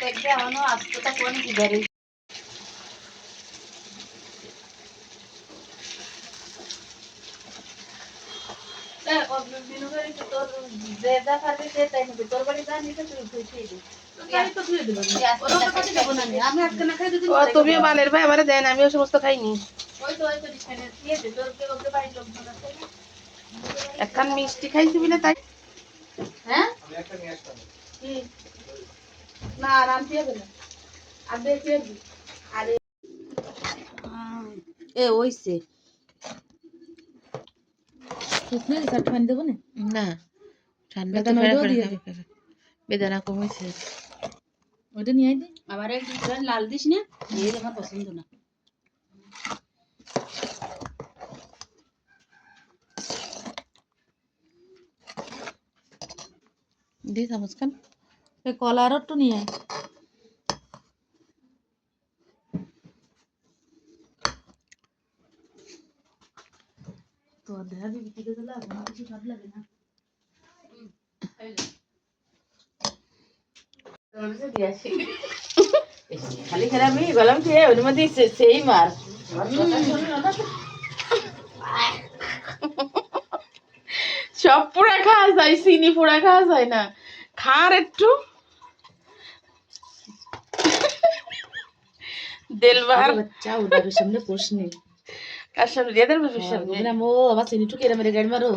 দেখবে এমনও আসতে তো কোন কি বেরি তা দিন করে তোর যে যা পারবে সে তাই নেবে তোর বাড়ি যা নিতে তুই খুশি দিবি তাই তো তুই দিবি ওরা তো কাছে দেব না আমি আজকে না খাই দুদিন ও তুমিও বালের ভাই আমারে দেন, আমিও সমস্ত খাইনি। ওই তো ডিসকাউন্ট দিয়ে দে তোর কে ওকে বাড়ি লোকজন আছে না একখান মিষ্টি খাইছি বলে তাই। হ্যাঁ আমি একটা নিয়ে আসতাম। কি না আরাম দিয়ে গেল আর দেখে আরে এ ওইছে শুকনো কাট পানি দেব না না ঠান্ডা তো বেদানা ফেরা ওটাও দিয়ে ফেরা খাবে। বেদানা কমেছে। ওটা নিয়ে আই দে আবার একটু লাল দিস না এই আমার পছন্দ না দি চামচ খান। এই কলারও তো নিয়ে আয় তো দেখা দিবি কি দিতে লাগে না কিছু খারাপ লাগে না খালি খেলা আমি গলাম খেয়ে ওর মধ্যে সেই মার সব পুরা খাওয়া যায়, চিনি পুরা খাওয়া যায় না, খার একটু দেল বাহার বাচ্চা ওদের সামনে প্রশ্ন কার সামনে এদের বাপের সামনে মো আবার চিনি টুকে মেরে গাড়ি মারো